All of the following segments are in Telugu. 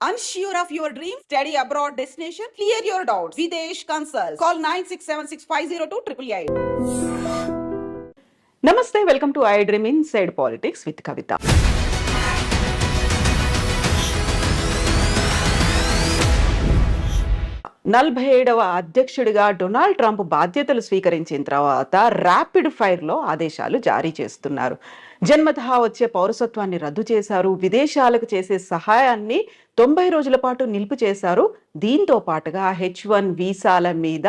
Unsure of your dream? Study abroad destination? Clear your doubts. Videsh Consult. Call 9676502888. Namaste. Welcome to I Dream Inside Politics with Kavita. 47వ అధ్యక్షుడిగా డొనాల్డ్ ట్రంప్ బాధ్యతలు స్వీకరించిన తర్వాత ర్యాపిడ్ ఫైర్లో ఆదేశాలు జారీ చేస్తున్నారు. జన్మతహా వచ్చే పౌరసత్వాన్ని రద్దు చేశారు. విదేశాలకు చేసే సహాయాన్ని 90 రోజుల పాటు నిలుపు చేశారు. దీంతో పాటుగా H1 వీసాల మీద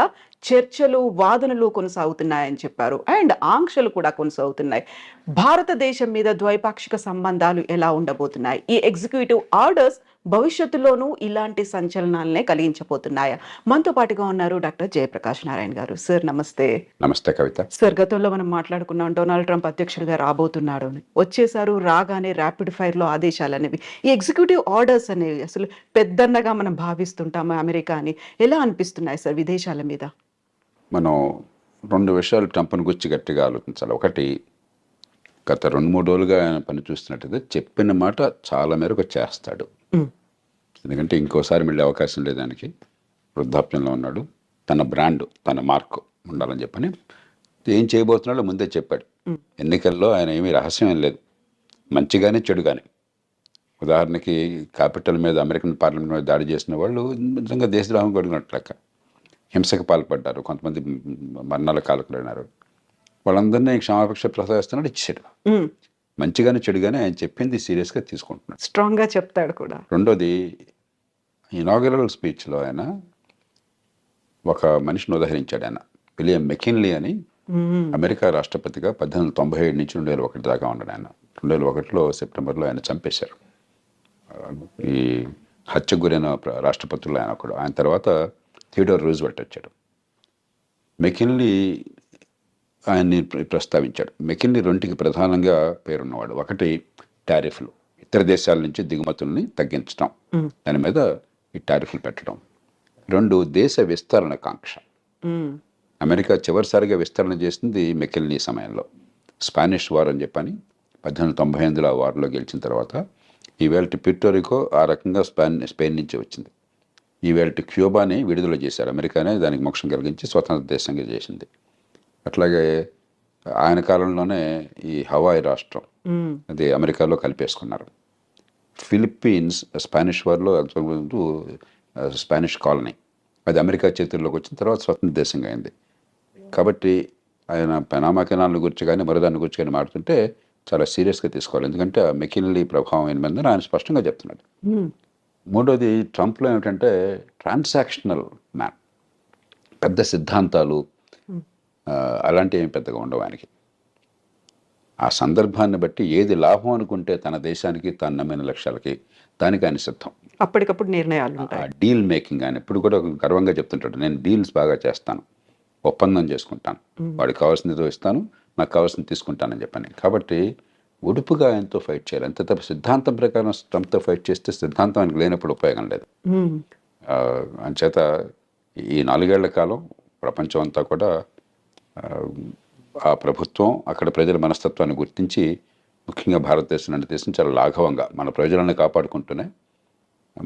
చర్చలు, వాదనలు కొనసాగుతున్నాయని చెప్పారు. అండ్ ఆంక్షలు కూడా కొనసాగుతున్నాయి. భారతదేశం మీద ద్వైపాక్షిక సంబంధాలు ఎలా ఉండబోతున్నాయి? ఈ ఎగ్జిక్యూటివ్ ఆర్డర్స్ భవిష్యత్తులోనూ ఇలాంటి సంచలనాలనే కలిగించబోతున్నాయా? మనతో పాటుగా ఉన్నారు డాక్టర్ జయప్రకాష్ నారాయణ గారు. సార్ నమస్తే. నమస్తే కవిత. సార్, గతంలో మనం మాట్లాడుకున్నాం డొనాల్డ్ ట్రంప్ అధ్యక్షుడిగా రాబోతున్నాడు అని. వచ్చేసారు, రాగానే ర్యాపిడ్ ఫైర్ లో ఆదేశాలు అనేవి, ఈ ఎగ్జిక్యూటివ్ ఆర్డర్స్ అనేవి అసలు పెద్దన్నగా మనం భావిస్తుంటాము అమెరికా అని. ఎలా అనిపిస్తున్నాయి సార్ విదేశాల మీద? మనం రెండు విషయాలు ట్రంప్ను గురించి గట్టిగా ఆలోచించాలి. ఒకటి, గత 2-3 రోజులుగా ఆయన పని చూస్తున్నట్టయితే చెప్పిన మాట చాలా మేరకు చేస్తాడు. ఎందుకంటే ఇంకోసారి మళ్ళీ అవకాశం లేదు దానికి. వృద్ధాప్యంలో ఉన్నాడు. తన బ్రాండ్, తన మార్క్ ఉండాలని చెప్పని ఏం చేయబోతున్నాడో ముందే చెప్పాడు. ఎన్నికల్లో ఆయన ఏమీ రహస్యం ఏం లేదు, మంచిగానే చెడుగానే. ఉదాహరణకి క్యాపిటల్ మీద, అమెరికన్ పార్లమెంట్ మీద దాడి చేసిన వాళ్ళు నిజంగా దేశద్రోహం కొడుకున్నట్లెక్క. హింసకు పాల్పడ్డారు, కొంతమంది మరణాల కాలకులైనారు. వాళ్ళందరినీ క్షమాపక్ష ప్రసాదిస్తున్నాడు, ఇచ్చాడు. మంచిగానే చెడుగానే ఆయన చెప్పింది సీరియస్గా తీసుకుంటున్నాడు, స్ట్రాంగ్గా చెప్తాడు కూడా. రెండోది, ఇనాగరల్ స్పీచ్లో ఆయన ఒక మనిషిని ఉదహరించాడు. ఆయన విలియం మెకిన్లీ అని, అమెరికా రాష్ట్రపతిగా 1897 నుంచి 2001 దాకా ఉన్నాడు ఆయన. 2001లో సెప్టెంబర్లో ఆయన చంపేశారు. ఈ హత్యకు గురైన రాష్ట్రపతుల్లో ఆయన ఒకడు. ఆయన తర్వాత థియోడోర్ రూజ్వెల్ట్ వచ్చాడు. మెకిన్లీ ఆయన్ని ప్రస్తావించాడు. మెకిన్లీ రెండుకి ప్రధానంగా పేరున్నవాడు. ఒకటి, టారిఫ్లు, ఇతర దేశాల నుంచి దిగుమతుల్ని తగ్గించడం, దాని మీద ఈ టారిఫ్లు పెట్టడం. రెండు, దేశ విస్తరణ కాంక్ష. అమెరికా చివరిసారిగా విస్తరణ చేసింది మెకిన్లీ సమయంలో. స్పానిష్ వార్ అని చెప్పని 1898లో ఆ వార్లో గెలిచిన తర్వాత ఈవేళ ప్యూర్టోరికో ఆ రకంగా స్పెయిన్ నుంచి వచ్చింది. ఈవేళ క్యూబాని విడుదల చేశారు. అమెరికానే దానికి మోక్షం కలిగించి స్వతంత్ర దేశంగా చేసింది. అట్లాగే ఆయన కాలంలోనే ఈ హవాయి రాష్ట్రం అది అమెరికాలో కలిపేసుకున్నారు. ఫిలిప్పీన్స్ స్పానిష్ వార్లో స్పానిష్ కాలనీ, అది అమెరికా చేతుల్లోకి వచ్చిన తర్వాత స్వతంత్ర దేశంగా అయింది. కాబట్టి ఆయన పనామా కెనాల్ని గురించి కానీ మరోదాన్ని గురించి కానీ మాట్లాడుతుంటే చాలా సీరియస్గా తీసుకోవాలి. ఎందుకంటే ఆ మెకిన్లీ ప్రభావం ఏమైందని ఆయన స్పష్టంగా చెప్తున్నాడు. మూడోది, ట్రంప్లో ఏమిటంటే ట్రాన్సాక్షనల్ మ్యాన్. పెద్ద సిద్ధాంతాలు అలాంటివి ఏమి పెద్దగా ఉండవు ఆయనకి. ఆ సందర్భాన్ని బట్టి ఏది లాభం అనుకుంటే తన దేశానికి, తాను నమ్మిన లక్ష్యాలకి, దానికి ఆయన సిద్ధం. అప్పటికప్పుడు నిర్ణయాలు. డీల్ మేకింగ్ ఆయన ఎప్పుడు కూడా గర్వంగా చెప్తుంటాడు, నేను డీల్స్ బాగా చేస్తాను, ఒప్పందం చేసుకుంటాను, వాడికి కావాల్సింది ఇస్తాను, నాకు కావాల్సింది తీసుకుంటానని చెప్పని. కాబట్టి ఉడుపుగా ఆయనతో ఫైట్ చేయాలి. అంతే తప్ప సిద్ధాంతం ప్రకారం ట్రంప్తో ఫైట్ చేస్తే సిద్ధాంతం ఆయనకు లేనప్పుడు ఉపయోగం లేదు. అంచేత ఈ 4 ఏళ్ల కాలం ప్రపంచం అంతా కూడా ఆ ప్రభుత్వం, అక్కడ ప్రజల మనస్తత్వాన్ని గుర్తించి, ముఖ్యంగా భారతదేశం లాంటి దేశం చాలా లాఘవంగా మన ప్రజలను కాపాడుకుంటూనే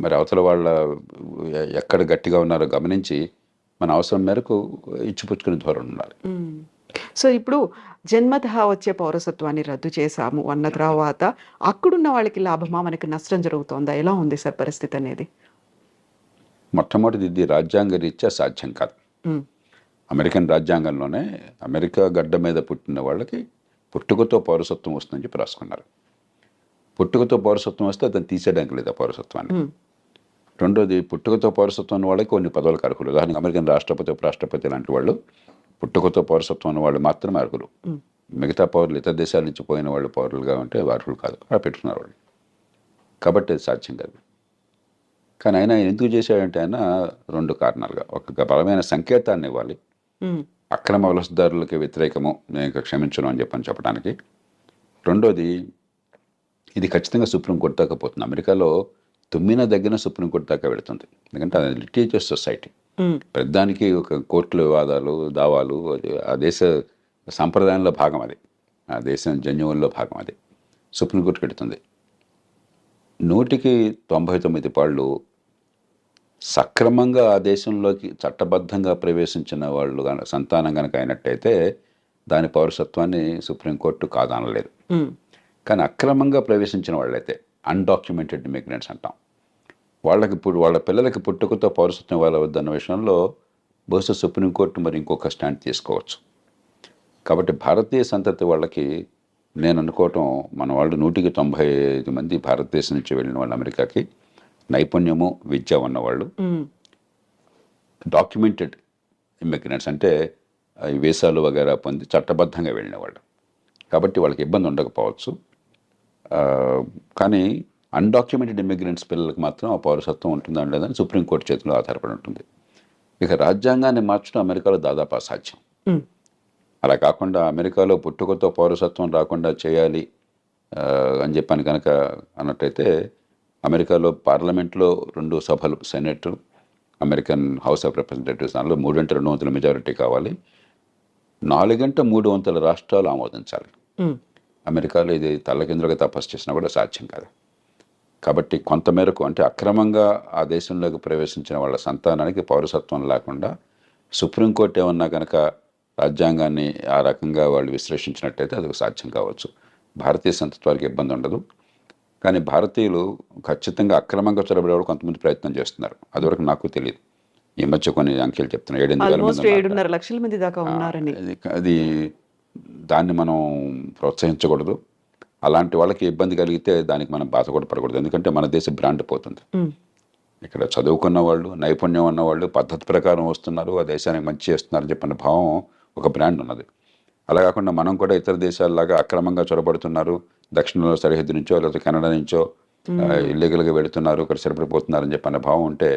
మరి అవతల వాళ్ళ ఎక్కడ గట్టిగా ఉన్నారో గమనించి మన అవసరం మేరకు ఇచ్చిపుచ్చుకునే ధోరణి ఉండాలి. సో ఇప్పుడు జన్మతహా వచ్చే పౌరసత్వాన్ని రద్దు చేశాము అన్న తర్వాత అక్కడున్న వాళ్ళకి లాభమా, మనకి నష్టం జరుగుతుందా? ఎలా ఉంది సార్ పరిస్థితి అనేది? మొట్టమొదటిది, ఇది రాజ్యాంగ రీత్యా సాధ్యం కాదు. అమెరికన్ రాజ్యాంగంలోనే అమెరికా గడ్డ మీద పుట్టిన వాళ్ళకి పుట్టుకతో పౌరసత్వం వస్తుందని చెప్పి రాసుకున్నారు. పుట్టుకతో పౌరసత్వం వస్తే అతను తీసేయడానికి లేదు ఆ పౌరసత్వాన్ని. రెండోది, పుట్టుకతో పౌరసత్వం ఉన్న వాళ్ళకి కొన్ని పదవులకు అర్హులు. ఉదాహరణకు అమెరికన్ రాష్ట్రపతి, ఉపరాష్ట్రపతి లాంటి వాళ్ళు పుట్టుకతో పౌరసత్వం ఉన్న వాళ్ళు మాత్రమే అర్హులు. మిగతా పౌరులు, ఇతర దేశాల నుంచి పోయిన వాళ్ళు పౌరులుగా ఉంటే అర్హులు కాదు. అలా పెట్టుకున్నారు వాళ్ళు. కాబట్టి అది సాధ్యం కాదు. కానీ ఆయన ఎందుకు చేశాడంటే ఆయన 2 కారణాలుగా, ఒక బలమైన సంకేతాన్ని ఇవ్వాలి, అక్రమ వలసదారులకి వ్యతిరేకము, నేను ఇంకా క్షమించను అని చెప్పడానికి. రెండోది, ఇది ఖచ్చితంగా సుప్రీంకోర్టు దాకా పోతుంది. అమెరికాలో తుమ్మిన దగ్గర సుప్రీంకోర్టు దాకా వెళుతుంది. ఎందుకంటే అది లిటిగేటివ్ సొసైటీ. ప్రతిదానికి ఒక కోర్టుల వివాదాలు, దావాలు, ఆ దేశ సాంప్రదాయంలో భాగం అది, ఆ దేశం జన్యువుల్లో భాగం అది. సుప్రీంకోర్టుకి వెళుతుంది. 199 సక్రమంగా ఆ దేశంలోకి చట్టబద్ధంగా ప్రవేశించిన వాళ్ళు సంతానం కనుక అయినట్టయితే దాని పౌరసత్వాన్ని సుప్రీంకోర్టు కాదనలేదు. కానీ అక్రమంగా ప్రవేశించిన వాళ్ళైతే అన్డాక్యుమెంటెడ్ ఇమిగ్రెంట్స్ అంటాం, వాళ్ళకి ఇప్పుడు వాళ్ళ పిల్లలకి పుట్టుకతో పౌరసత్వం ఇవ్వవద్దన్న విషయంలో బహుశా సుప్రీంకోర్టు మరి ఇంకొక స్టాండ్ తీసుకోవచ్చు. కాబట్టి భారతీయ సంతతి వాళ్ళకి నేను అనుకోవటం, మన వాళ్ళు 195 భారతదేశం నుంచి వెళ్ళిన వాళ్ళు అమెరికాకి నైపుణ్యము విద్య ఉన్నవాళ్ళు, డాక్యుమెంటెడ్ ఇమిగ్రెంట్స్ అంటే ఈ వీసాలు వగేరా పొంది చట్టబద్ధంగా వెళ్ళిన వాళ్ళు. కాబట్టి వాళ్ళకి ఇబ్బంది ఉండకపోవచ్చు. కానీ అన్డాక్యుమెంటెడ్ ఇమిగ్రెంట్స్ పిల్లలకు మాత్రం ఆ పౌరసత్వం ఉంటుందా లేదని సుప్రీంకోర్టు చేతిలో ఆధారపడి ఉంటుంది. ఇక రాజ్యాంగాన్ని మార్చడం అమెరికాలో దాదాపు అసాధ్యం. అలా కాకుండా అమెరికాలో పుట్టుకతో పౌరసత్వం రాకుండా చేయాలి అని చెప్పని కనుక అన్నట్టయితే అమెరికాలో పార్లమెంట్లో 2 సభలు, senate, American house of representatives, దానిలో 3/2 మెజారిటీ కావాలి. 4/3 రాష్ట్రాలు ఆమోదించాలి. అమెరికాలో ఇది తల్లకిందులుగా తపస్సు చేసినా కూడా సాధ్యం కాదు. కాబట్టి కొంతమేరకు అంటే అక్రమంగా ఆ దేశంలోకి ప్రవేశించిన వాళ్ళ సంతానానికి పౌరసత్వం లేకుండా సుప్రీంకోర్టు ఏమన్నా కనుక రాజ్యాంగాన్ని ఆ రకంగా వాళ్ళు విశ్లేషించినట్టయితే అది సాధ్యం కావచ్చు. భారతీయ సంతతి వారికి ఇబ్బంది ఉండదు. కానీ భారతీయులు ఖచ్చితంగా అక్రమంగా చొరబడేవాళ్ళు కొంతమంది ప్రయత్నం చేస్తున్నారు. అదివరకు నాకు తెలియదు. ఈ మధ్య కొన్ని అంకెలు చెప్తున్నారు, 7,500 లక్షల మంది దాకా ఉన్నారని. అది దాన్ని మనం ప్రోత్సహించకూడదు. అలాంటి వాళ్ళకి ఇబ్బంది కలిగితే దానికి మనం బాధ కూడా పడకూడదు. ఎందుకంటే మన దేశ బ్రాండ్ పోతుంది. ఇక్కడ చదువుకున్న వాళ్ళు, నైపుణ్యం ఉన్నవాళ్ళు పద్ధతి ప్రకారం వస్తున్నారు, ఆ దేశానికి మంచి చేస్తున్నారని చెప్పిన భావం ఒక బ్రాండ్ ఉన్నది. అలా కాకుండా మనం కూడా ఇతర దేశాలలాగా అక్రమంగా చొరబడుతున్నారు, దక్షిణంలో సరిహద్దు నుంచో లేకపోతే కెనడా నుంచో ఇల్లీగల్గా వెళుతున్నారు, ఇక్కడ సరిపడిపోతున్నారని చెప్పిన భావం ఉంటే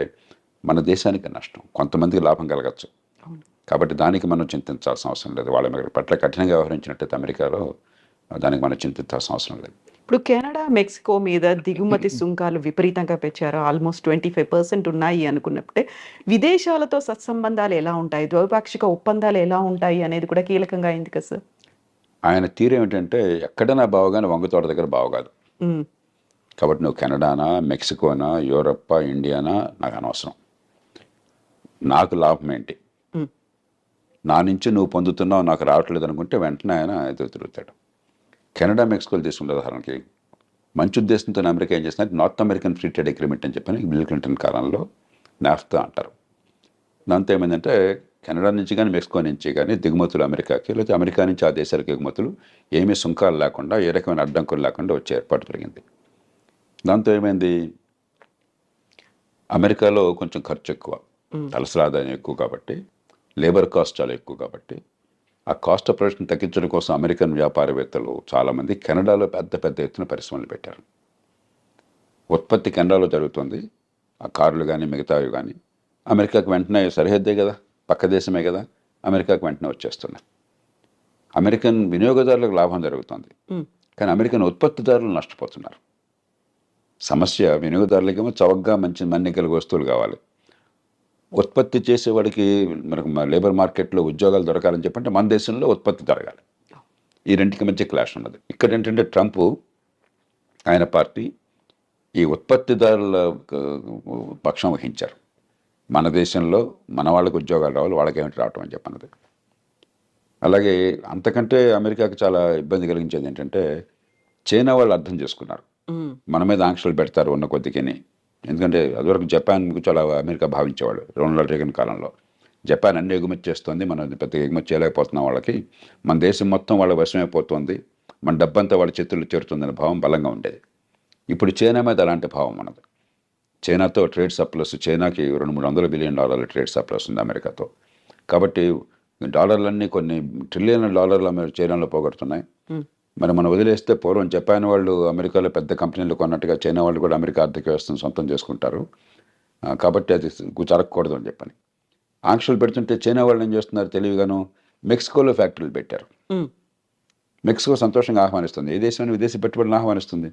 మన దేశానికి నష్టం, కొంతమందికి లాభం కలగచ్చు. కాబట్టి దానికి మనం చింతించాల్సిన అవసరం లేదు. వాళ్ళ పట్ల కఠినంగా వ్యవహరించినట్టయితే అమెరికాలో దానికి మనం చింతించాల్సిన అవసరం లేదు. ఇప్పుడు కెనడా, మెక్సికో మీద దిగుమతి సుంకాలు విపరీతంగా పెంచారు. ఆల్మోస్ట్ 25% ఉన్నాయి అనుకున్నప్పుడే విదేశాలతో సత్సంబంధాలు ఎలా ఉంటాయి, ద్వైపాక్షిక ఒప్పందాలు ఎలా ఉంటాయి అనేది కూడా కీలకంగా అయింది కదా సార్. ఆయన తీరు ఏమిటంటే ఎక్కడైనా బావగానే వంగతోట దగ్గర బావగాదు. కాబట్టి నువ్వు కెనడానా, మెక్సికోనా, యూరప్పా, ఇండియానా నాకు అనవసరం. నాకు లాభం ఏంటి, నా నుంచి నువ్వు పొందుతున్నావు, నాకు రావట్లేదు అనుకుంటే వెంటనే ఆయన ఎదురు తిరుగుతాడు. కెనడా, మెక్సికోలు తీసుకుంటే ఉదాహరణకి మంచి ఉద్దేశంతో అమెరికా ఏం చేస్తున్నారు, north American free trade agreement అని చెప్పని బిల్ క్లింటన్ కాలంలో నాఫ్తా అంటారు. దాంతో ఏమైందంటే కెనడా నుంచి కానీ మెక్సికో నుంచి కానీ దిగుమతులు అమెరికాకి, లేకపోతే అమెరికా నుంచి ఆ దేశాలకు ఎగుమతులు ఏమీ సుంకాలు లేకుండా, ఏ రకమైన అడ్డంకులు లేకుండా వచ్చే ఏర్పాటు జరిగింది. దాంతో ఏమైంది, అమెరికాలో కొంచెం ఖర్చు ఎక్కువ, తలసరి ఆదాయం ఎక్కువ కాబట్టి, లేబర్ కాస్ట్ చాలా ఎక్కువ కాబట్టి ఆ కాస్ట్ ఆఫ్ ప్రొడక్షన్ తగ్గించడం కోసం అమెరికన్ వ్యాపారవేత్తలు చాలామంది కెనడాలో పెద్ద ఎత్తున పరిశ్రమలు పెట్టారు. ఉత్పత్తి కెనడాలో జరుగుతుంది, ఆ కార్లు కానీ మిగతావి కానీ అమెరికాకు వెంటనే సరిహద్దే కదా, పక్క దేశమే కదా, అమెరికాకు వెంటనే వచ్చేస్తున్నాయి. అమెరికన్ వినియోగదారులకు లాభం జరుగుతుంది, కానీ అమెరికన్ ఉత్పత్తిదారులు నష్టపోతున్నారు. సమస్య వినియోగదారులకేమో చవకగా మంచి మన్నికల వస్తువులు కావాలి, ఉత్పత్తి చేసేవాడికి మనకు లేబర్ మార్కెట్లో ఉద్యోగాలు దొరకాలని చెప్పంటే మన దేశంలో ఉత్పత్తి జరగాలి. ఈ రెండింటికి మధ్య క్లాష్ ఉన్నది. ఇక్కడ ఏంటంటే ట్రంప్, ఆయన పార్టీ ఈ ఉత్పత్తిదారుల పక్షం వహించారు. మన దేశంలో మన వాళ్ళకి ఉద్యోగాలు రావాలి, వాళ్ళకేమిటి రావటం అని చెప్పన్నది. అలాగే అంతకంటే అమెరికాకి చాలా ఇబ్బంది కలిగించేది ఏంటంటే చైనా వాళ్ళు అర్థం చేసుకున్నారు, మన మీద ఆంక్షలు పెడతారు ఉన్న కొద్దికిని. ఎందుకంటే అదివరకు జపాన్ చాలా అమెరికా భావించేవాళ్ళు. రొనాల్డ్ రేగన్ కాలంలో జపాన్ అన్ని ఎగుమతి చేస్తుంది, మనం పెద్ద ఎగుమతి చేయలేకపోతున్నాం, వాళ్ళకి మన దేశం మొత్తం వాళ్ళ వశమైపోతుంది, మన డబ్బంతా వాళ్ళ చేతుల్లో చేరుతుందనే భావం బలంగా ఉండేది. ఇప్పుడు చైనా మీద అలాంటి భావం ఉన్నది. చైనాతో ట్రేడ్ సర్ప్లస్, చైనాకి $200-300 బిలియన్ ట్రేడ్ సర్ప్లస్ ఉంది అమెరికాతో. కాబట్టి డాలర్లన్నీ కొన్ని ట్రిలియన్ల డాలర్లు చైనాలో పోగొడుతున్నాయి. మరి మనం వదిలేస్తే పూర్వం జపాన్ వాళ్ళు అమెరికాలో పెద్ద కంపెనీలు కొన్నట్టుగా చైనా వాళ్ళు కూడా అమెరికా ఆర్థిక వ్యవస్థను సొంతం చేసుకుంటారు. కాబట్టి అది జరగకూడదు అని చెప్పని ఆంక్షలు పెడుతుంటే చైనా వాళ్ళు ఏం చేస్తున్నారు తెలివిగాను, మెక్సికోలో ఫ్యాక్టరీలు పెట్టారు. మెక్సికో సంతోషంగా ఆహ్వానిస్తుంది, ఏ దేశాన్ని విదేశీ పెట్టుబడులను ఆహ్వానిస్తుంది.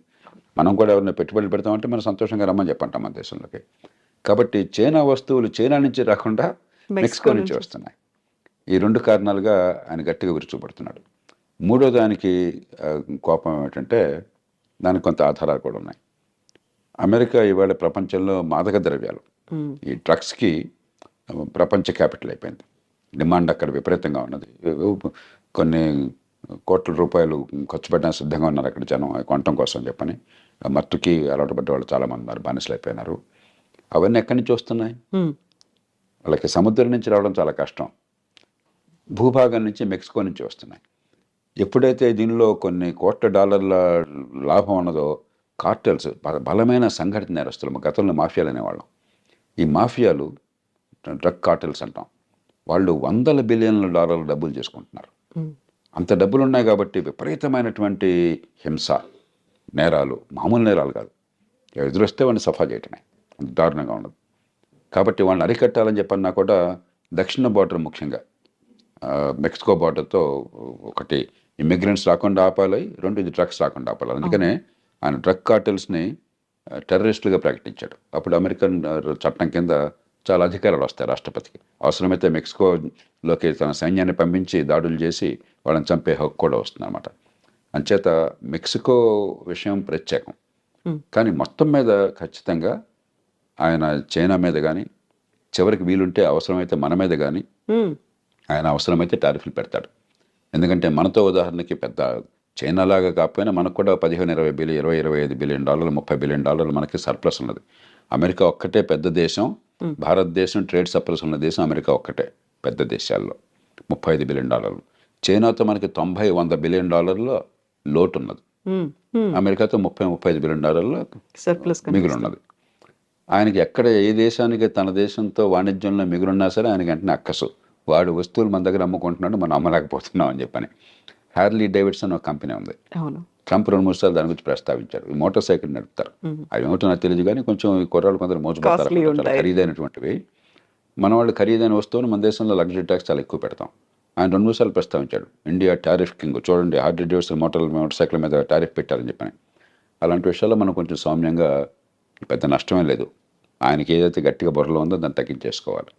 మనం కూడా ఎవరైనా పెట్టుబడులు పెడతామంటే మనం సంతోషంగా రమ్మని చెప్పంటాం మన దేశంలోకి. కాబట్టి చైనా వస్తువులు చైనా నుంచి రాకుండా మెక్సికో నుంచి వస్తున్నాయి. ఈ 2 కారణాలుగా ఆయన గట్టిగా విరుచుపడుతున్నాడు. మూడో దానికి కోపం ఏమిటంటే దానికి కొంత ఆధారాలు కూడా ఉన్నాయి. అమెరికా ఇవాళ ప్రపంచంలో మాదక ద్రవ్యాలు ఈ డ్రగ్స్కి ప్రపంచ క్యాపిటల్ అయిపోయింది. డిమాండ్ అక్కడ విపరీతంగా ఉన్నది. కొన్ని కోట్ల రూపాయలు ఖర్చు పెట్టడానికి సిద్ధంగా ఉన్నారు అక్కడ జనం అవి కొనటం కోసం చెప్పని. మత్తుకి అలవాటు పడ్డ వాళ్ళు చాలామంది ఉన్నారు, బానిసలు అయిపోయినారు. అవన్నీ ఎక్కడి నుంచి వస్తున్నాయి? వాళ్ళకి సముద్రం నుంచి రావడం చాలా కష్టం, భూభాగం నుంచి మెక్సికో నుంచి వస్తున్నాయి. ఎప్పుడైతే దీనిలో కొన్ని కోట్ల డాలర్ల లాభం ఉన్నదో కార్టెల్స్, బలమైన సంఘటిత నేరస్తులు, గతంలో మాఫియాలు అనేవాళ్ళం. ఈ మాఫియాలు డ్రగ్ కార్టెల్స్ అంటాం. వాళ్ళు వందల బిలియన్ల డాలర్ల డబ్బులు చేసుకుంటున్నారు. అంత డబ్బులు ఉన్నాయి కాబట్టి విపరీతమైనటువంటి హింస, నేరాలు, మామూలు నేరాలు కాదు, ఎదురొస్తే వాడిని సఫా చేయటమే, అంత దారుణంగా ఉండదు. కాబట్టి వాళ్ళని అరికట్టాలని చెప్పన్నా కూడా దక్షిణ బార్డర్, ముఖ్యంగా మెక్సికో బార్డర్తో ఒకటి ఇమ్మిగ్రెంట్స్ రాకుండా ఆపాలి, రెండు ఇది డ్రగ్స్ రాకుండా ఆపాలి. అందుకనే ఆయన డ్రగ్ కార్టెల్స్ని టెర్రరిస్టులుగా ప్రకటించాడు. అప్పుడు అమెరికన్ చట్టం కింద చాలా అధికారాలు వస్తాయి రాష్ట్రపతికి. అవసరమైతే మెక్సికోలోకి తన సైన్యాన్ని పంపించి దాడులు చేసి వాళ్ళని చంపే హక్కు కూడా వస్తుంది అన్నమాట. అంచేత మెక్సికో విషయం ప్రత్యేకం. కానీ మొత్తం మీద ఖచ్చితంగా ఆయన చైనా మీద కానీ, చివరికి వీలుంటే అవసరమైతే మన మీద కానీ ఆయన అవసరమైతే టారిఫ్లు పెడతాడు. ఎందుకంటే మనతో ఉదాహరణకి పెద్ద చైనా లాగా కాకపోయినా మనకు కూడా 15-20 బిలియన్, 20-25 బిలియన్ డాలర్లు, 30 బిలియన్ డాలర్లు మనకి సర్ప్లస్ ఉన్నది. అమెరికా ఒక్కటే పెద్ద దేశం. భారతదేశం ట్రేడ్ సర్ప్లస్ ఉన్న దేశం అమెరికా ఒక్కటే పెద్ద దేశాల్లో. 35 బిలియన్ డాలర్లు. చైనాతో మనకి 90-100 బిలియన్ డాలర్ల లోటు ఉన్నది. అమెరికాతో 30-35 బిలియన్ డాలర్ల సర్ప్లస్ మిగులు ఉన్నది. ఆయనకి ఎక్కడ ఏ దేశానికి తన దేశంతో వాణిజ్యంలో మిగులున్నా సరే ఆయనకి వెంటనే అక్కసు, వాడు వస్తువులు మన దగ్గర అమ్ముకుంటున్నాడు, మనం అమ్మలేకపోతున్నాం అని చెప్పని. హ్యార్లీ డేవిడ్సన్ ఒక కంపెనీ ఉంది. ట్రంప్ 2-3 సార్లు దాని గురించి ప్రస్తావించారు. ఈ మోటార్ సైకిల్ నడుపుతారు. అవి ఏమిటో నాకు తెలియదు కానీ కొంచెం ఈ కుర్రాళ్ళు కొందరు మోసపోతారు, చాలా ఖరీదైనటువంటివి. మన వాళ్ళు ఖరీదైన వస్తువులు మన దేశంలో లగ్జరీ ట్యాక్స్ చాలా ఎక్కువ పెడతాం. ఆయన 2-3 సార్లు ప్రస్తావించాడు. ఇండియా టారిఫ్ కింగ్, చూడండి హార్లీ డేవిడ్సన్ మోటార్ సైకిల్ మీద టారిఫ్ పెట్టారని చెప్పని. అలాంటి విషయాల్లో మనం కొంచెం సౌమ్యంగా, పెద్ద నష్టమే లేదు, ఆయనకి ఏదైతే గట్టిగా బుర్రలో ఉందో దాన్ని తగ్గించేసుకోవాలి.